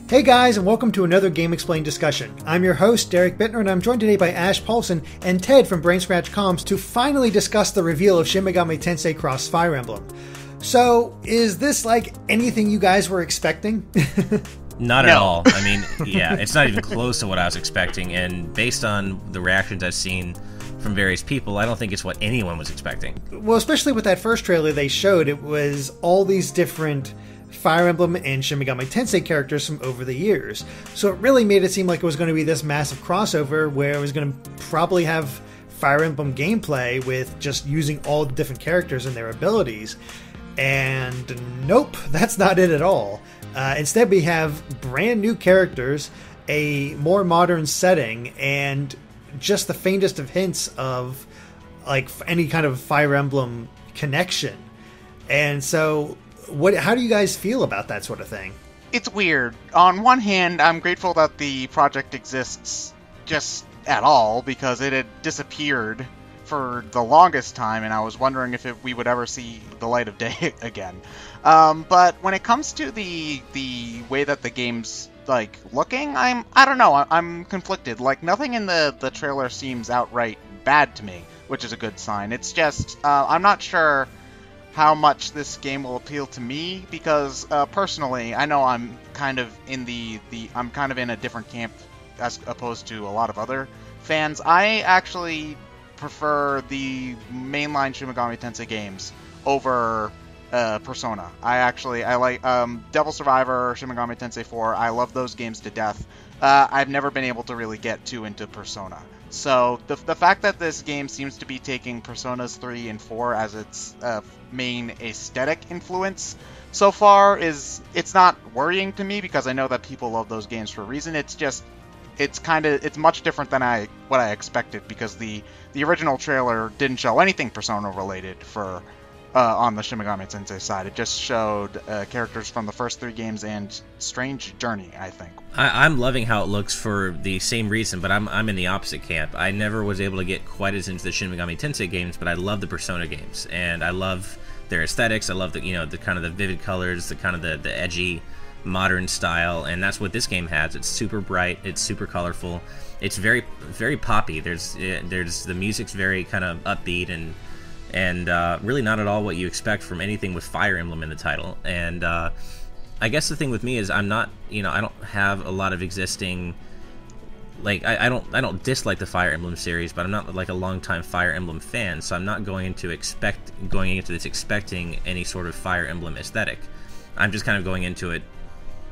Hey guys, and welcome to another GameXplain discussion. I'm your host, Derek Bittner, and I'm joined today by Ash Paulson and Ted from Brain Scratch Comms to finally discuss the reveal of Shin Megami Tensei Cross Fire Emblem. So, is this like anything you guys were expecting? Not at all. I mean, yeah, it's not even close to what I was expecting, and based on the reactions I've seen from various people, I don't think it's what anyone was expecting. Well, especially with that first trailer they showed, it was all these different Fire Emblem and Shin Megami Tensei characters from over the years. So it really made it seem like it was going to be this massive crossover where it was going to probably have Fire Emblem gameplay with just using all the different characters and their abilities. And nope, that's not it at all. Instead, we have brand new characters, a more modern setting, and just the faintest of hints of like any kind of Fire Emblem connection. And so how do you guys feel about that sort of thing? It's weird. On one hand, I'm grateful that the project exists just at all, because it had disappeared for the longest time, and I was wondering if we would ever see the light of day again. But when it comes to the way that the game's like looking, I don't know. I'm conflicted. Like, nothing in the trailer seems outright bad to me, which is a good sign. It's just I'm not sure how much this game will appeal to me, because personally, I know I'm kind of in I'm kind of in a different camp as opposed to a lot of other fans. I actually prefer the mainline Shin Megami Tensei games over Persona. I like Devil Survivor, Shin Megami Tensei 4. I love those games to death. I've never been able to really get too into Persona. So the fact that this game seems to be taking Personas 3 and 4 as its main aesthetic influence so far it's not worrying to me, because I know that people love those games for a reason. It's just it's much different than what I expected, because the original trailer didn't show anything Persona related for on the Shin Megami Tensei side. It just showed characters from the first 3 games and Strange Journey, I think. I'm loving how it looks for the same reason, but I'm in the opposite camp. I never was able to get quite as into the Shin Megami Tensei games, but I love the Persona games, and I love their aesthetics. I love the the kind of the vivid colors, the kind of the edgy modern style, and that's what this game has. It's super bright, it's super colorful, it's very very poppy. There's the music's very kind of upbeat and really not at all what you expect from anything with Fire Emblem in the title. And I guess the thing with me is I'm not, I don't have a lot of existing, like, I don't dislike the Fire Emblem series, but I'm not like a longtime Fire Emblem fan, so I'm not going into this expecting any sort of Fire Emblem aesthetic. I'm just kind of going into it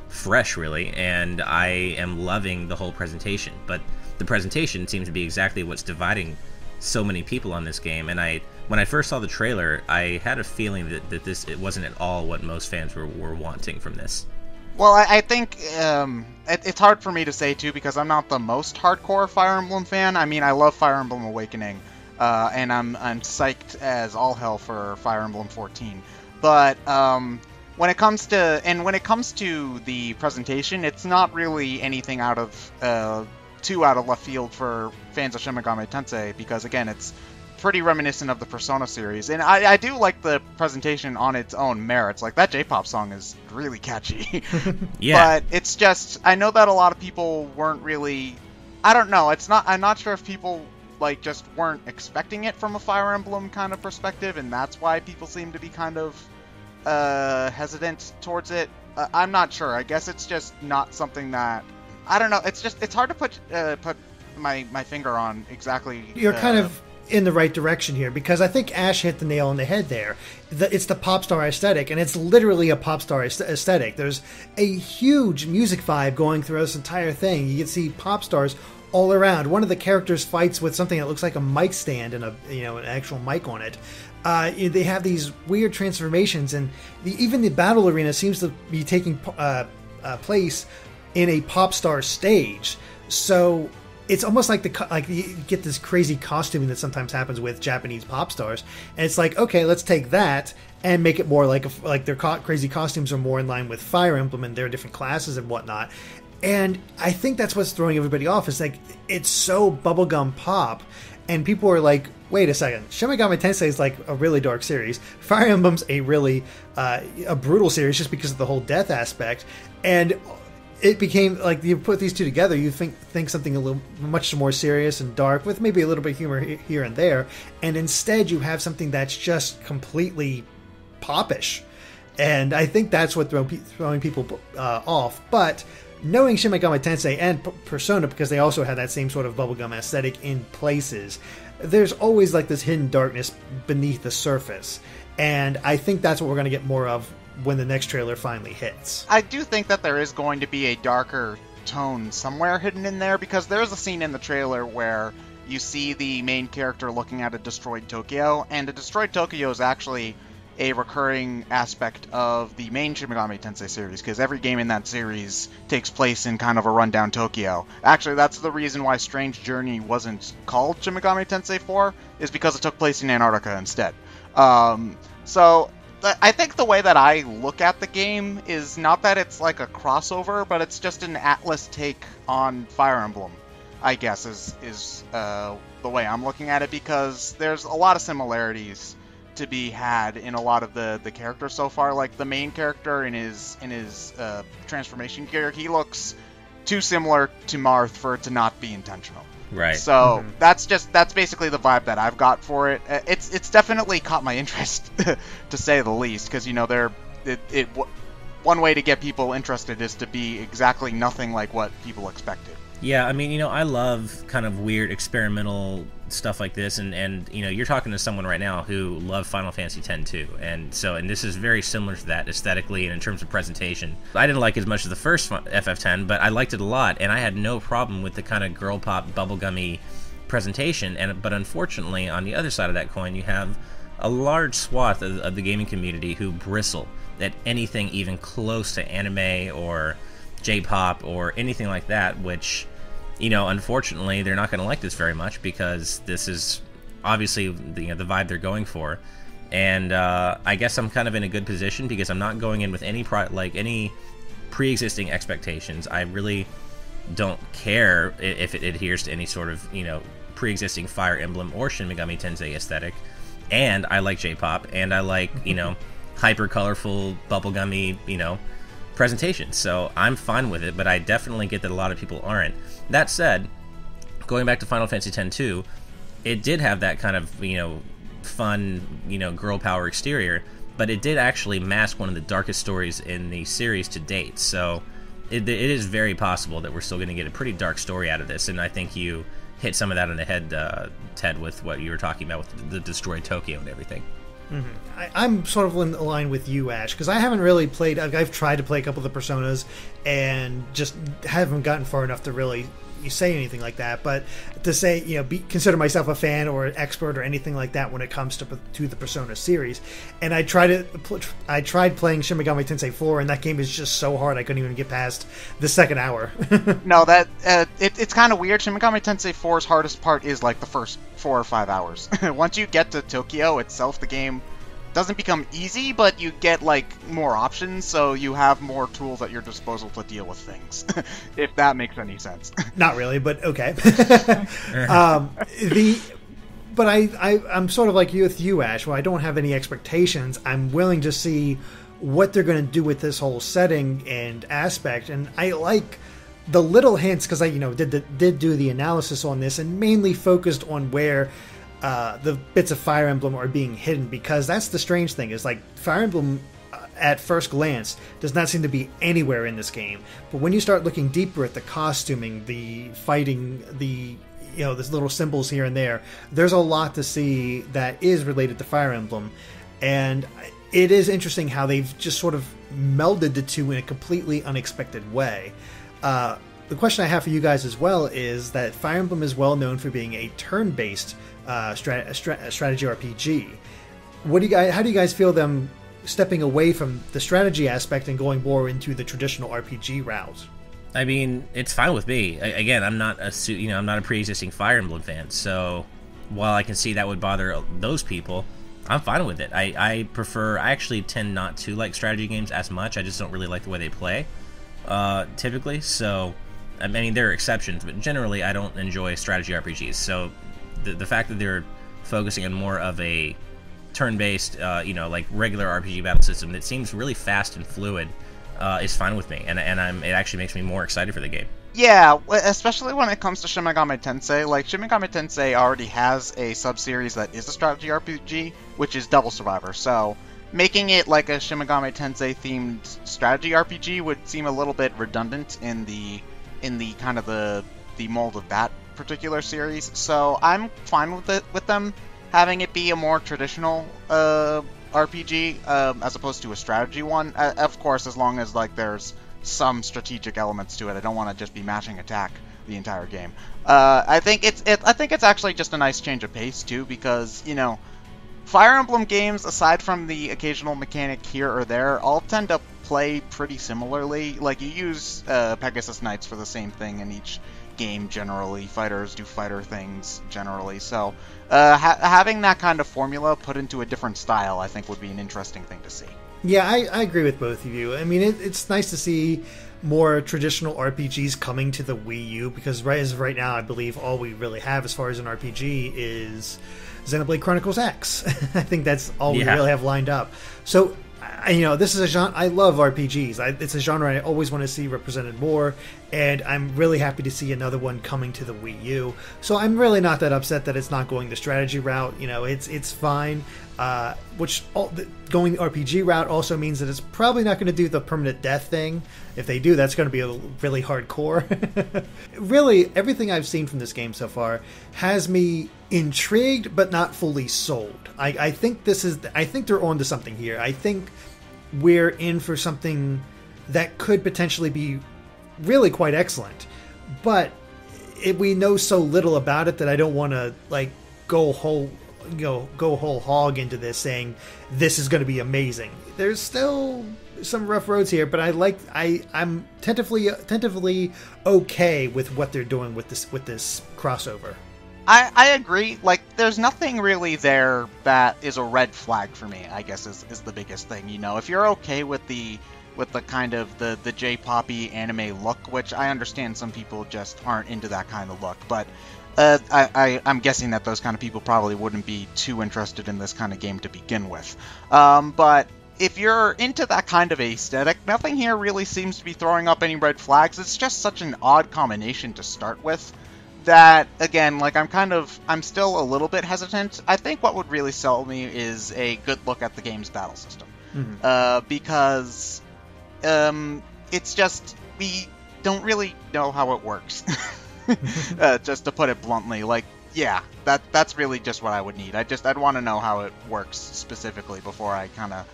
fresh, really, and I am loving the whole presentation. But the presentation seems to be exactly what's dividing so many people on this game, and when I first saw the trailer, I had a feeling that it wasn't at all what most fans were wanting from this. Well, I think it's hard for me to say, too, because I'm not the most hardcore Fire Emblem fan. I mean, I love Fire Emblem Awakening, and I'm psyched as all hell for Fire Emblem 14. But when it comes to the presentation, it's not really anything too out of left field for fans of Shin Megami Tensei, because again, it's pretty reminiscent of the Persona series, and I do like the presentation on its own merits. Like, that J-pop song is really catchy. Yeah. But it's just, I know that a lot of people weren't really, I don't know, I'm not sure if people like just weren't expecting it from a Fire Emblem kind of perspective, and that's why people seem to be kind of hesitant towards it. I'm not sure. I guess it's just not something that, I don't know. It's hard to put my finger on exactly. You're kind of in the right direction here, because I think Ash hit the nail on the head there. It's the pop star aesthetic, and it's literally a pop star aesthetic. There's a huge music vibe going through this entire thing. You can see pop stars all around. One of the characters fights with something that looks like a mic stand and an actual mic on it. They have these weird transformations, and even the battle arena seems to be taking place in a pop star stage. So it's almost like like you get this crazy costuming that sometimes happens with Japanese pop stars, and it's like, okay, let's take that and make it more like their crazy costumes are more in line with Fire Emblem and their different classes and whatnot. And I think that's what's throwing everybody off. It's like, it's so bubblegum pop, and people are like, wait a second, Shin Megami Tensei is like a really dark series. Fire Emblem's a really a brutal series just because of the whole death aspect, and it became like, you put these two together, you think something a little much more serious and dark with maybe a little bit of humor here and there, and instead you have something that's just completely popish. And I think that's what throwing people off. But knowing Shin Megami Tensei and Persona, because they also had that same sort of bubblegum aesthetic in places, there's always like this hidden darkness beneath the surface. And I think that's what we're going to get more of when the next trailer finally hits. I do think that there is going to be a darker tone somewhere hidden in there, because there's a scene in the trailer where you see the main character looking at a destroyed Tokyo, and a destroyed Tokyo is actually a recurring aspect of the main Shin Megami Tensei series, because every game in that series takes place in kind of a rundown Tokyo. Actually, that's the reason why Strange Journey wasn't called Shin Megami Tensei 4, is because it took place in Antarctica instead. So I think the way that I look at the game is not that it's like a crossover, but it's just an Atlas take on Fire Emblem, I guess, is the way I'm looking at it, because there's a lot of similarities to be had in a lot of the characters so far. Like the main character in his transformation gear, he looks too similar to Marth for it to not be intentional. Right. So that's basically the vibe that I've got for it. It's definitely caught my interest to say the least, because one way to get people interested is to be exactly nothing like what people expected. Yeah, I mean, I love kind of weird experimental stuff like this, and you're talking to someone right now who loved Final Fantasy X too, and this is very similar to that aesthetically and in terms of presentation. I didn't like it as much as the first FF10, but I liked it a lot, and I had no problem with the kind of girl pop bubblegummy presentation. But unfortunately, on the other side of that coin, you have a large swath of the gaming community who bristle at anything even close to anime or J-pop or anything like that, which, unfortunately, they're not going to like this very much, because this is obviously the vibe they're going for. And I guess I'm kind of in a good position, because I'm not going in with any pre-existing expectations. I really don't care if it adheres to any sort of pre-existing Fire Emblem or Shin Megami Tensei aesthetic. And I like J-pop, and I like hyper colorful bubblegummy presentation, so I'm fine with it, but I definitely get that a lot of people aren't. That said, going back to Final Fantasy X-2, it did have that kind of, fun, girl power exterior, but it did actually mask one of the darkest stories in the series to date, so it is very possible that we're still going to get a pretty dark story out of this, and I think you hit some of that on the head, Ted, with what you were talking about with the destroyed Tokyo and everything. Mm-hmm. I'm sort of in line with you, Ash, because I haven't really played. I've tried to play a couple of the Personas and just haven't gotten far enough to really say anything like that. But to say, consider myself a fan or an expert or anything like that when it comes to the Persona series, and I tried playing Shin Megami Tensei 4, and that game is just so hard I couldn't even get past the second hour. No, it's kind of weird. Shin Megami Tensei 4's hardest part is like the first 4 or 5 hours. Once you get to Tokyo itself, the game doesn't become easy, but you get like more options, so you have more tools at your disposal to deal with things. If that makes any sense. Not really, but okay. But I'm sort of like you with you, Ash, where I don't have any expectations. I'm willing to see what they're going to do with this whole setting and aspect, and I like the little hints, because I did do the analysis on this and mainly focused on where the bits of Fire Emblem are being hidden, because that's the strange thing, is like Fire Emblem at first glance does not seem to be anywhere in this game, but when you start looking deeper at the costuming, the fighting, there's little symbols here and there, there's a lot to see that is related to Fire Emblem. And it is interesting how they've just sort of melded the two in a completely unexpected way. The question I have for you guys as well is that Fire Emblem is well known for being a turn-based strategy RPG. How do you guys feel them stepping away from the strategy aspect and going more into the traditional RPG route? I mean, it's fine with me. Again, I'm not I'm not a pre-existing Fire Emblem fan, so while I can see that would bother those people, I'm fine with it. I actually tend not to like strategy games as much. I just don't really like the way they play, typically. So, I mean, there are exceptions, but generally I don't enjoy strategy RPGs. So, the fact that they're focusing on more of a turn-based, like regular RPG battle system that seems really fast and fluid, is fine with me, and it actually makes me more excited for the game. Yeah, especially when it comes to Shin Megami Tensei. Like, Shin Megami Tensei already has a sub-series that is a strategy RPG, which is Double Survivor. So, making it like a Shin Megami Tensei-themed strategy RPG would seem a little bit redundant in the kind of the mold of that particular series. So, I'm fine with them having it be a more traditional RPG as opposed to a strategy one. Of course, as long as like there's some strategic elements to it. I don't want to just be mashing attack the entire game. I think it's actually just a nice change of pace too, because Fire Emblem games, aside from the occasional mechanic here or there, all tend to play pretty similarly. Like, you use Pegasus Knights for the same thing in each game generally. Fighters do fighter things generally. So having that kind of formula put into a different style, I think, would be an interesting thing to see. Yeah, I agree with both of you. I mean, it's nice to see more traditional RPGs coming to the Wii U, because right now, I believe all we really have as far as an RPG is Xenoblade Chronicles X. I think that's all we really have lined up. So, this is a genre. I love RPGs. It's a genre I always want to see represented more, and I'm really happy to see another one coming to the Wii U. So I'm really not that upset that it's not going the strategy route. It's fine. Going the RPG route also means that it's probably not going to do the permanent death thing. If they do, that's going to be really hardcore. Really, everything I've seen from this game so far has me intrigued, but not fully sold. I think they're on to something here. I think we're in for something that could potentially be really quite excellent. But we know so little about it that I don't want to go whole hog into this saying this is going to be amazing. There's still some rough roads here, but I'm tentatively okay with what they're doing with this crossover. I agree. Like, there's nothing really there that is a red flag for me, I guess is the biggest thing. If you're okay with the kind of the J-poppy anime look, which I understand some people just aren't into that kind of look, but I'm guessing that those kind of people probably wouldn't be too interested in this kind of game to begin with. But if you're into that kind of aesthetic, nothing here really seems to be throwing up any red flags. It's just such an odd combination to start with that, again, I'm still a little bit hesitant. I think what would really sell me is a good look at the game's battle system. Mm-hmm. Because it's just, we don't really know how it works. Just to put it bluntly, that's really just what I would need. I'd want to know how it works specifically before I kind of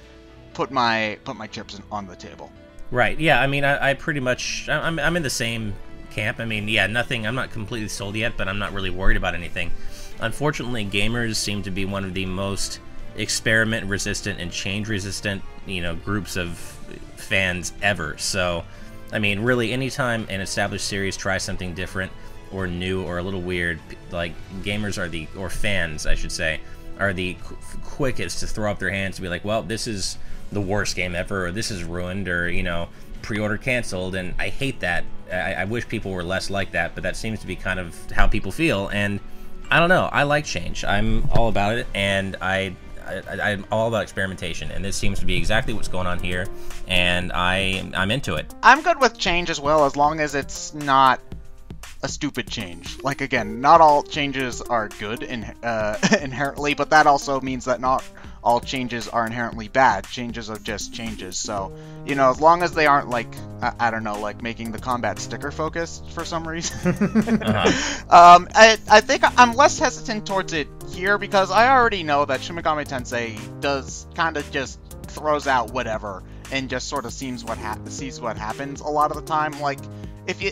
put my chips on the table. Right. Yeah. I mean, I pretty much I'm in the same camp. I mean, nothing. I'm not completely sold yet, but I'm not really worried about anything. Unfortunately, gamers seem to be one of the most experiment-resistant and change-resistant, groups of fans ever. So, I mean, really, anytime an established series tries something different or new or a little weird, gamers or fans, I should say, are the quickest to throw up their hands and be like, well, this is the worst game ever, or this is ruined, or, pre-order canceled, and I hate that. I wish people were less like that, but that seems to be kind of how people feel, and I don't know. I like change. I'm all about it, and I'm all about experimentation, and this seems to be exactly what's going on here, and I'm into it. I'm good with change as well, as long as it's not a stupid change. Again, not all changes are good inherently, but that also means that not all changes are inherently bad. Changes are just changes. So, as long as they aren't I don't know, making the combat sticker focused for some reason. I think I'm less hesitant towards it here because I already know that Shin Megami Tensei does kind of just throws out whatever and just sort of sees what happens a lot of the time.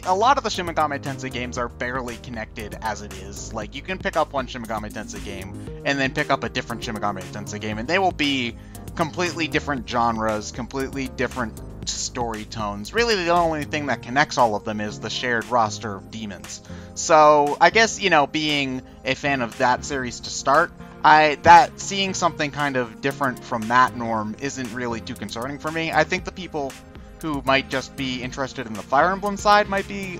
A lot of the Shin Megami Tensei games are barely connected as it is. You can pick up one Shin Megami Tensei game and then pick up a different Shin Megami Tensei game, and they will be completely different genres, completely different story tones. Really, the only thing that connects all of them is the shared roster of demons. So I guess, being a fan of that series to start, seeing something kind of different from that norm isn't really too concerning for me. I think the people who might just be interested in the Fire Emblem side might be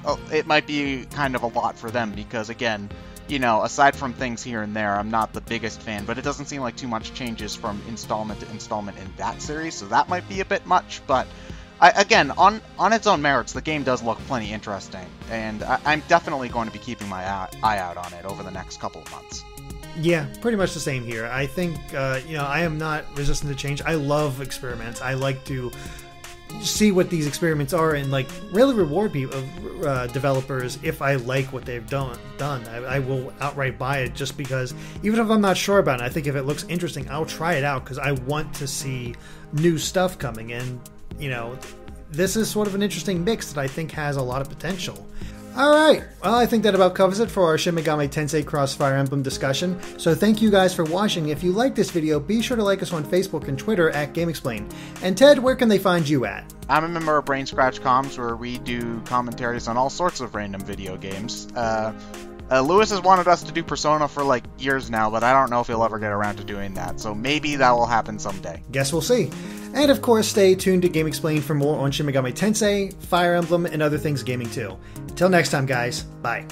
kind of a lot for them, because again, aside from things here and there, I'm not the biggest fan, but it doesn't seem like too much changes from installment to installment in that series, so that might be a bit much, but again, on its own merits, the game does look plenty interesting, and I'm definitely going to be keeping my eye out on it over the next couple of months. Yeah, pretty much the same here. I think, I am not resistant to change. I love experiments. I like to see what these experiments are and really reward people, developers, if I like what they've done. I will outright buy it just because, even if I'm not sure about it, I think if it looks interesting, I'll try it out because I want to see new stuff coming in. This is sort of an interesting mix that I think has a lot of potential. Alright, well, I think that about covers it for our Shin Megami Tensei Cross Fire Emblem discussion, so thank you guys for watching. If you like this video, be sure to like us on Facebook and Twitter at GameXplain. And Ted, where can they find you at? I'm a member of Brain Scratch Comms, where we do commentaries on all sorts of random video games. Lewis has wanted us to do Persona for years now, but I don't know if he'll ever get around to doing that, so maybe that will happen someday. Guess we'll see. And of course, stay tuned to GameXplain for more on Shin Megami Tensei, Fire Emblem, and other things gaming too. Until next time, guys. Bye.